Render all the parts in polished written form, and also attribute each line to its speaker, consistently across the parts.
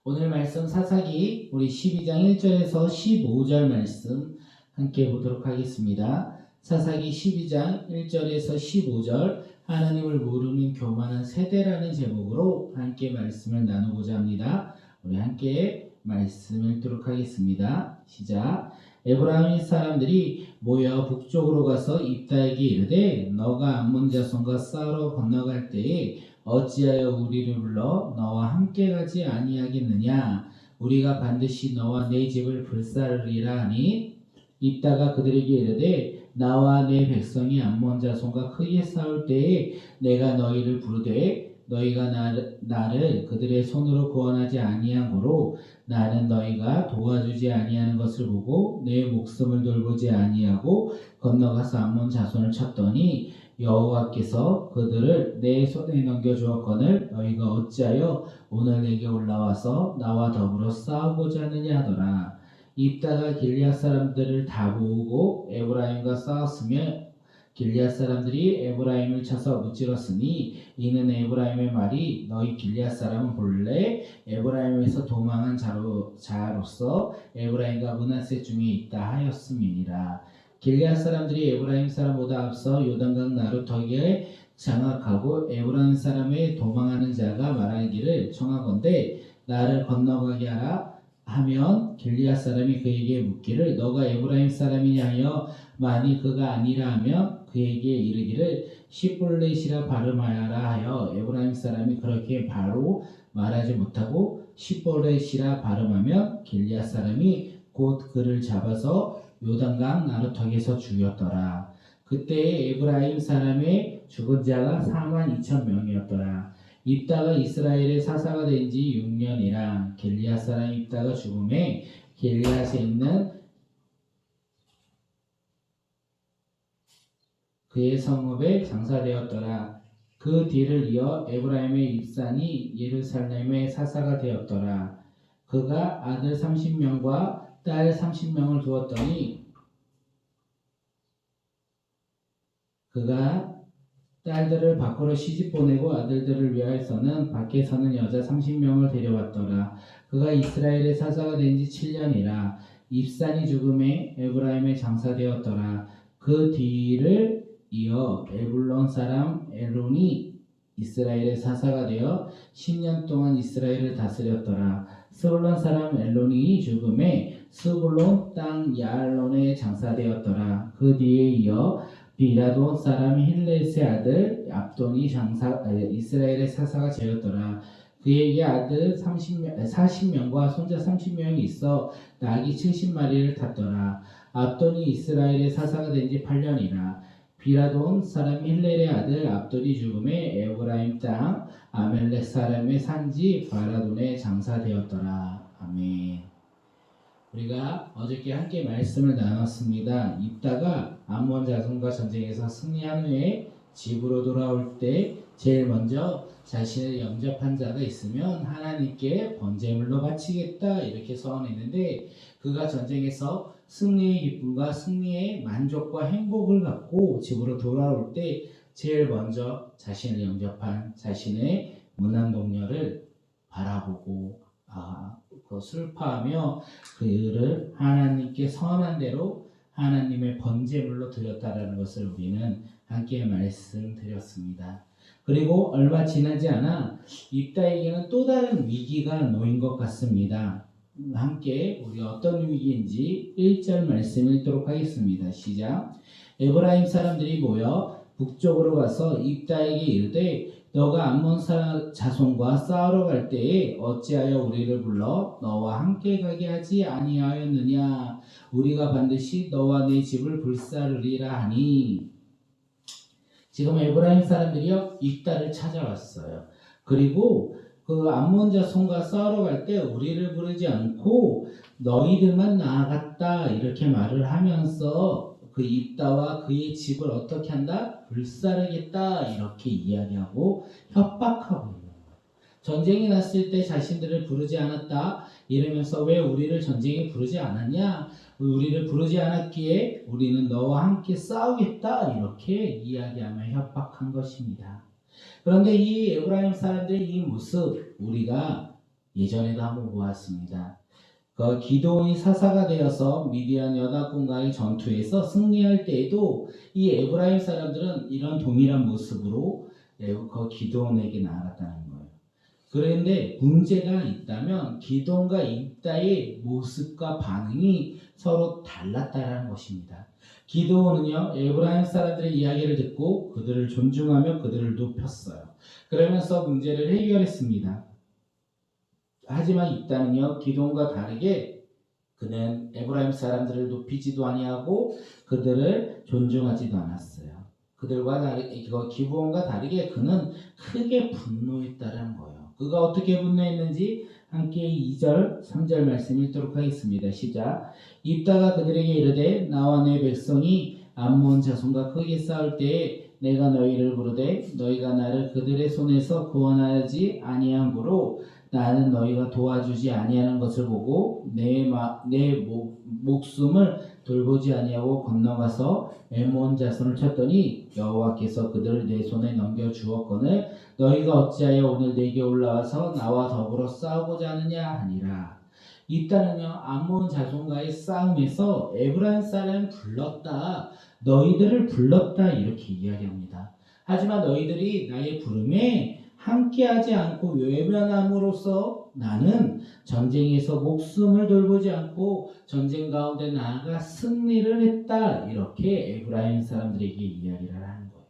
Speaker 1: 오늘 말씀 사사기 우리 12장 1절에서 15절 말씀 함께 보도록 하겠습니다. 사사기 12장 1절에서 15절 하나님을 모르는 교만한 세대라는 제목으로 함께 말씀을 나누고자 합니다. 우리 함께 말씀 읽도록 하겠습니다. 시작. 에브라임 사람들이 모여 북쪽으로 가서 입다에게 이르되 너가 암몬 자손과 싸우러 건너갈 때에 어찌하여 우리를 불러 너와 함께 가지 아니하겠느냐? 우리가 반드시 너와 내 집을 불사르리라 하니 입다가 그들에게 이르되 나와 내 백성이 암몬 자손과 크게 싸울 때에 내가 너희를 부르되 너희가 나를 그들의 손으로 구원하지 아니하므로 나는 너희가 도와주지 아니하는 것을 보고 내 목숨을 돌보지 아니하고 건너가서 암몬 자손을 쳤더니 여호와께서 그들을 내 손에 넘겨주었거늘 너희가 어찌하여 오늘 내게 올라와서 나와 더불어 싸우고자 하느냐 하더라. 입다가 길리앗 사람들을 다 모으고 에브라임과 싸웠으며 길리앗 사람들이 에브라임을 쳐서 무찔렀으니 이는 에브라임의 말이 너희 길리앗 사람은 본래 에브라임에서 도망한 자로서 에브라임과 므낫세 중에 있다 하였음이니라. 길리앗 사람들이 에브라임 사람보다 앞서 요단강 나루터기에 장악하고 에브라임 사람의 도망하는 자가 말하기를 청하건대 나를 건너가게 하라 하면 길리앗 사람이 그에게 묻기를 너가 에브라임 사람이냐 하여 만일 그가 아니라 하면 그에게 이르기를 시볼렛이라 발음하여라 하여 에브라임 사람이 그렇게 바로 말하지 못하고 시볼렛이라 발음하면 길리앗 사람이 곧 그를 잡아서 요단강 나루턱에서 죽였더라. 그때 에브라임 사람의 죽은 자가 42,000명이었더라. 입다가 이스라엘의 사사가 된 지 6년이라 길리앗 사람 입다가 죽음에 길리앗에 있는 그의 성읍에 장사되었더라. 그 뒤를 이어 에브라임의 입산이 예루살렘의 사사가 되었더라. 그가 아들 30명과 딸 30명을 두었더니 그가 딸들을 밖으로 시집 보내고 아들들을 위하여서는 밖에 서는 여자 30명을 데려왔더라. 그가 이스라엘의 사사가 된 지 7년이라 입산이 죽음에 에브라임에 장사되었더라. 그 뒤를 이어 에불론 사람 엘론이 이스라엘의 사사가 되어 10년 동안 이스라엘을 다스렸더라. 스불론 사람 엘론이 죽음에 스불론 땅 야알론에 장사되었더라. 그 뒤에 이어 비라돈 사람 힐렛의 아들 압돈이 이스라엘의 사사가 되었더라. 그에게 아들 40명과 손자 30명이 있어 낙이 70마리를 탔더라. 압돈이 이스라엘의 사사가 된 지 8년이라. 비라돈 사람 힐렐의 아들 압돈이 죽음에 에브라임 땅 아멜렉 사람의 산지 바라돈에 장사되었더라. 아멘. 우리가 어저께 함께 말씀을 나눴습니다. 입다가 암몬 자손과 전쟁에서 승리한 후에 집으로 돌아올 때 제일 먼저 자신을 영접한 자가 있으면 하나님께 번제물로 바치겠다 이렇게 서원했는데 그가 전쟁에서 승리의 기쁨과 승리의 만족과 행복을 갖고 집으로 돌아올 때 제일 먼저 자신을 영접한 자신의 문안 동료를 바라보고 슬퍼하며 그를 하나님께 선한 대로 하나님의 번제물로 드렸다라는 것을 우리는 함께 말씀드렸습니다. 그리고 얼마 지나지 않아 입다에게는 또 다른 위기가 놓인 것 같습니다. 함께 우리 어떤 위기인지 1절 말씀 읽도록 하겠습니다. 시작. 에브라임 사람들이 모여 북쪽으로 가서 입다에게 이르되 너가 암몬 자손과 싸우러 갈 때에 어찌하여 우리를 불러 너와 함께 가게 하지 아니하였느냐? 우리가 반드시 너와 내 집을 불사르리라 하니. 지금 에브라임 사람들이요 입다를 찾아왔어요. 그리고 그 암몬 자손과 싸우러 갈 때 우리를 부르지 않고 너희들만 나아갔다 이렇게 말을 하면서 그 입다와 그의 집을 어떻게 한다? 불사르겠다 이렇게 이야기하고 협박하고 있는 거예요. 전쟁이 났을 때 자신들을 부르지 않았다 이러면서 왜 우리를 전쟁에 부르지 않았냐? 우리를 부르지 않았기에 우리는 너와 함께 싸우겠다 이렇게 이야기하며 협박한 것입니다. 그런데 이 에브라임 사람들의 이 모습 우리가 예전에도 한번 보았습니다. 그 기드온이 사사가 되어서 미디안 연합군과의 전투에서 승리할 때에도 이 에브라임 사람들은 이런 동일한 모습으로 그 기드온에게 나아갔다는 거예요. 그런데 문제가 있다면 기드온과 입다의 모습과 반응이 서로 달랐다는 것입니다. 기드온은요, 에브라임 사람들의 이야기를 듣고 그들을 존중하며 그들을 높였어요. 그러면서 문제를 해결했습니다. 하지만 입다는요, 기드온과 다르게 그는 에브라임 사람들을 높이지도 아니하고 그들을 존중하지도 않았어요. 그들과 다르게, 기브온과 다르게 그는 크게 분노했다는 거예요. 그가 어떻게 분노했는지 함께 2절, 3절 말씀 읽도록 하겠습니다. 시작. 입다가 그들에게 이르되 나와 내 백성이 암몬 자손과 크게 싸울 때에 내가 너희를 부르되 너희가 나를 그들의 손에서 구원하지 아니함으로 나는 너희가 도와주지 아니하는 것을 보고 내 목숨을 돌보지 아니하고 건너가서 엠몬 자손을 쳤더니 여호와께서 그들을 내 손에 넘겨 주었거늘 너희가 어찌하여 오늘 내게 올라와서 나와 더불어 싸우고자 하느냐 하니라. 이따는요 암몬 자손과의 싸움에서 에브라임 사람 불렀다, 너희들을 불렀다 이렇게 이야기합니다. 하지만 너희들이 나의 부름에 함께하지 않고 외면함으로써 나는 전쟁에서 목숨을 돌보지 않고 전쟁 가운데 나아가 승리를 했다, 이렇게 에브라임 사람들에게 이야기를 하는 거예요.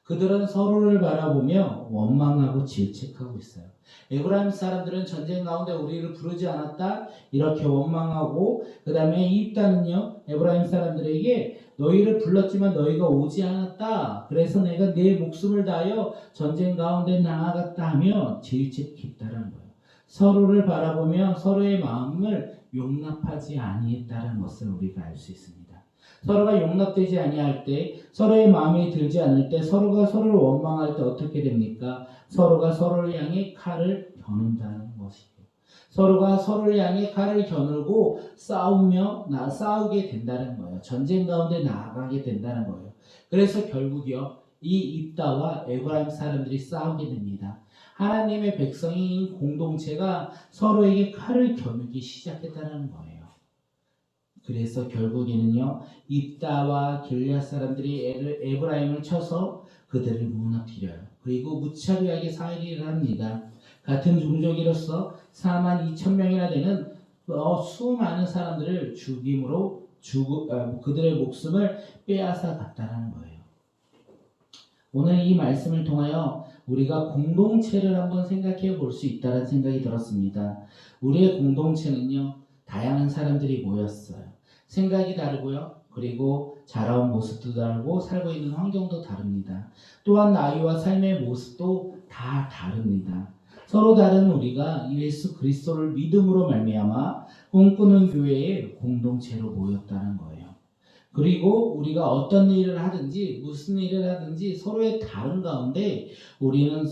Speaker 1: 그들은 서로를 바라보며 원망하고 질책하고 있어요. 에브라임 사람들은 전쟁 가운데 우리를 부르지 않았다 이렇게 원망하고, 그 다음에 입다는요 에브라임 사람들에게 너희를 불렀지만 너희가 오지 않았다, 그래서 내가 내 목숨을 다하여 전쟁 가운데 나아갔다 하며 질책했다는 거예요. 서로를 바라보며 서로의 마음을 용납하지 아니했다는 것을 우리가 알 수 있습니다. 서로가 용납되지 아니할 때, 서로의 마음에 들지 않을 때, 서로가 서로를 원망할 때 어떻게 됩니까? 서로가 서로를 향해 칼을 겨눈다는 것이에요. 서로가 서로를 향해 칼을 겨누고 싸우게 된다는 거예요. 전쟁 가운데 나아가게 된다는 거예요. 그래서 결국요, 이 입다와 에브라임 사람들이 싸우게 됩니다. 하나님의 백성인 공동체가 서로에게 칼을 겨누기 시작했다는 거예요. 그래서 결국에는요 입다와 길앗 사람들이 에브라임을 쳐서 그들을 무너뜨려요. 그리고 무차별하게 살인을 합니다. 같은 종족이로서 42,000명이나 되는 수많은 사람들을 죽임으로 그들의 목숨을 빼앗아 갔다는 거예요. 오늘 이 말씀을 통하여 우리가 공동체를 한번 생각해 볼 수 있다는 생각이 들었습니다. 우리의 공동체는요 다양한 사람들이 모였어요. 생각이 다르고요. 그리고 자라온 모습도 다르고 살고 있는 환경도 다릅니다. 또한 나이와 삶의 모습도 다 다릅니다. 서로 다른 우리가 예수 그리스도를 믿음으로 말미암아 꿈꾸는 교회의 공동체로 모였다는 거예요. 그리고 우리가 어떤 일을 하든지 무슨 일을 하든지 서로의 다른 가운데 우리는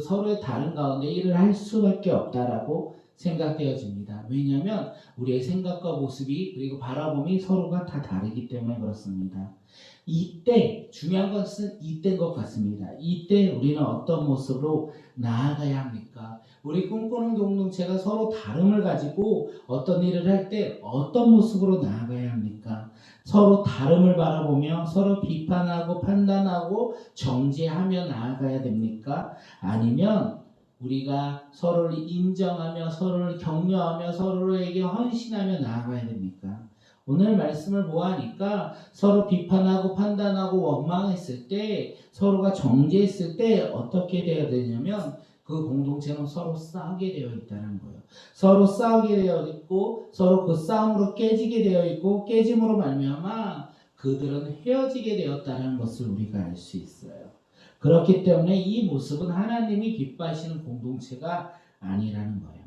Speaker 1: 서로의 다른 가운데 일을 할 수밖에 없다라고 생각되어집니다. 왜냐하면 우리의 생각과 모습이 그리고 바라봄이 서로가 다 다르기 때문에 그렇습니다. 이때 중요한 것은 이때인 것 같습니다. 이때 우리는 어떤 모습으로 나아가야 합니까? 우리 꿈꾸는 공동체가 서로 다름을 가지고 어떤 일을 할 때 어떤 모습으로 나아가야 합니까? 서로 다름을 바라보며 서로 비판하고 판단하고 정죄하며 나아가야 됩니까? 아니면 우리가 서로를 인정하며 서로를 격려하며 서로에게 헌신하며 나아가야 됩니까? 오늘 말씀을 보아하니까 서로 비판하고 판단하고 원망했을 때, 서로가 정죄했을 때 어떻게 되어야 되냐면 그 공동체는 서로 싸우게 되어 있다는 거예요. 서로 싸우게 되어 있고 서로 그 싸움으로 깨지게 되어 있고 깨짐으로 말미암아 그들은 헤어지게 되었다는 것을 우리가 알 수 있어요. 그렇기 때문에 이 모습은 하나님이 기뻐하시는 공동체가 아니라는 거예요.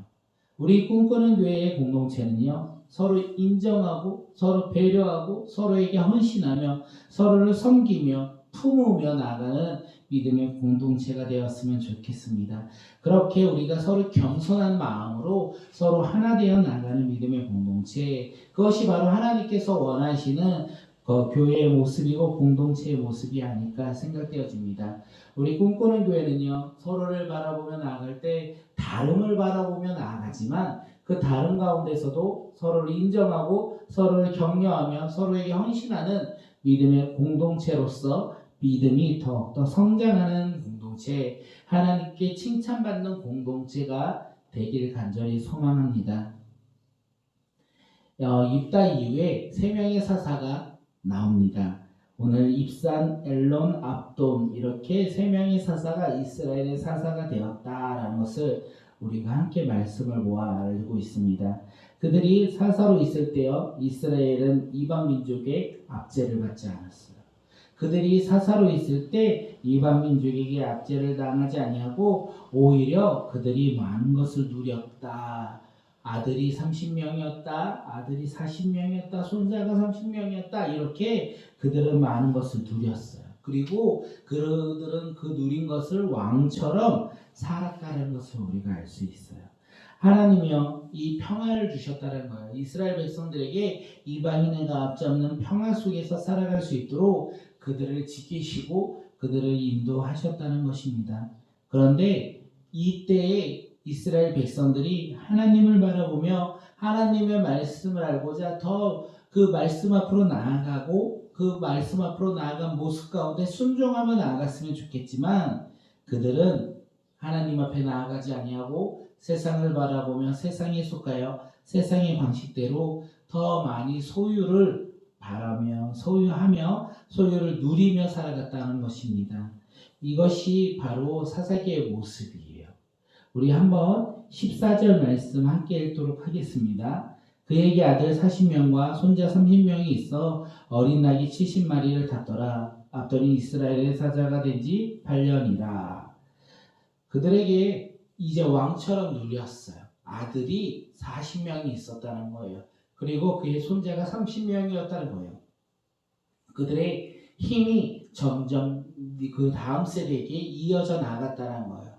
Speaker 1: 우리 꿈꾸는 교회의 공동체는요, 서로 인정하고 서로 배려하고 서로에게 헌신하며 서로를 섬기며 품으며 나아가는 믿음의 공동체가 되었으면 좋겠습니다. 그렇게 우리가 서로 겸손한 마음으로 서로 하나 되어 나가는 믿음의 공동체, 그것이 바로 하나님께서 원하시는 그 교회의 모습이고 공동체의 모습이 아닐까 생각되어집니다. 우리 꿈꾸는 교회는요, 서로를 바라보며 나아갈 때 다름을 바라보며 나아가지만 그 다름 가운데서도 서로를 인정하고 서로를 격려하며 서로에게 헌신하는 믿음의 공동체로서 믿음이 더욱더 성장하는 공동체, 하나님께 칭찬받는 공동체가 되길 간절히 소망합니다. 입다 이후에 세 명의 사사가 나옵니다. 오늘 입산, 엘론, 압돈 이렇게 세 명의 사사가 이스라엘의 사사가 되었다라는 것을 우리가 함께 말씀을 모아 알고 있습니다. 그들이 사사로 있을 때요, 이스라엘은 이방 민족의 압제를 받지 않았어요. 그들이 사사로 있을 때 이방 민족에게 압제를 당하지 아니하고 오히려 그들이 많은 것을 누렸다. 아들이 30명이었다. 아들이 40명이었다. 손자가 30명이었다. 이렇게 그들은 많은 것을 누렸어요. 그리고 그들은 그 누린 것을 왕처럼 살았다는 것을 우리가 알 수 있어요. 하나님이요, 이 평화를 주셨다는 거예요. 이스라엘 백성들에게 이방인의 압제 없는 평화 속에서 살아갈 수 있도록 그들을 지키시고 그들을 인도하셨다는 것입니다. 그런데 이때에 이스라엘 백성들이 하나님을 바라보며 하나님의 말씀을 알고자 더 그 말씀 앞으로 나아가고 그 말씀 앞으로 나아간 모습 가운데 순종하며 나아갔으면 좋겠지만 그들은 하나님 앞에 나아가지 아니하고 세상을 바라보며 세상에 속하여 세상의 방식대로 더 많이 소유를 바라며 소유하며 소유를 누리며 살아갔다는 것입니다. 이것이 바로 사사기의 모습이에요. 우리 한번 14절 말씀 함께 읽도록 하겠습니다. 그에게 아들 40명과 손자 30명이 있어 어린 낙이 70마리를 탔더라. 압돈이 이스라엘의 사자가 된 지 8년이라. 그들에게 이제 왕처럼 누렸어요. 아들이 40명이 있었다는 거예요. 그리고 그의 손자가 30명이었다는 거예요. 그들의 힘이 점점 그 다음 세대에게 이어져 나갔다는 거예요.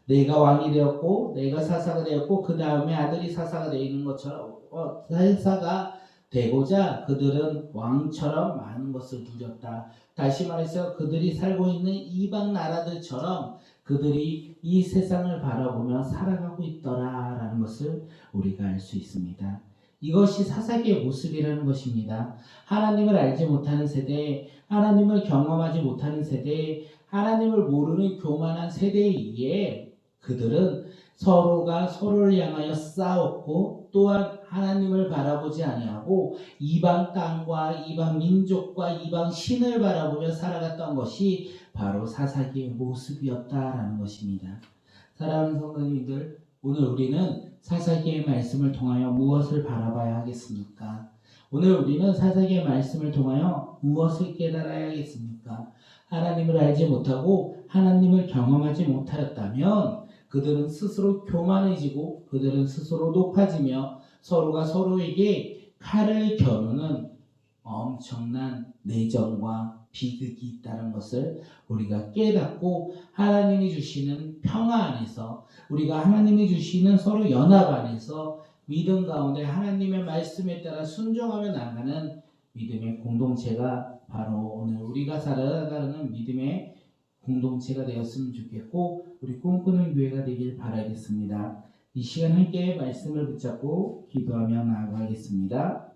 Speaker 1: 내가 왕이 되었고 내가 사사가 되었고 그 다음에 아들이 사사가 되는 것처럼 사사가 되고자 그들은 왕처럼 많은 것을 누렸다. 다시 말해서 그들이 살고 있는 이방 나라들처럼 그들이 이 세상을 바라보며 살아가고 있더라라는 것을 우리가 알 수 있습니다. 이것이 사사기의 모습이라는 것입니다. 하나님을 알지 못하는 세대, 하나님을 경험하지 못하는 세대, 하나님을 모르는 교만한 세대에 그들은 서로가 서로를 향하여 싸웠고 또한 하나님을 바라보지 아니하고 이방 땅과 이방 민족과 이방 신을 바라보며 살아갔던 것이 바로 사사기의 모습이었다라는 것입니다. 사랑하는 성도님들, 오늘 우리는 사사기의 말씀을 통하여 무엇을 바라봐야 하겠습니까? 오늘 우리는 사사기의 말씀을 통하여 무엇을 깨달아야 하겠습니까? 하나님을 알지 못하고 하나님을 경험하지 못하였다면 그들은 스스로 교만해지고 그들은 스스로 높아지며 서로가 서로에게 칼을 겨누는 엄청난 내정과 비극이 있다는 것을 우리가 깨닫고 하나님이 주시는 평화 안에서 우리가 하나님이 주시는 서로 연합 안에서 믿음 가운데 하나님의 말씀에 따라 순종하며 나가는 믿음의 공동체가 바로 오늘 우리가 살아가는 믿음의 공동체가 되었으면 좋겠고 우리 꿈꾸는 교회가 되길 바라겠습니다. 이 시간 함께 말씀을 붙잡고 기도하며 나아가겠습니다.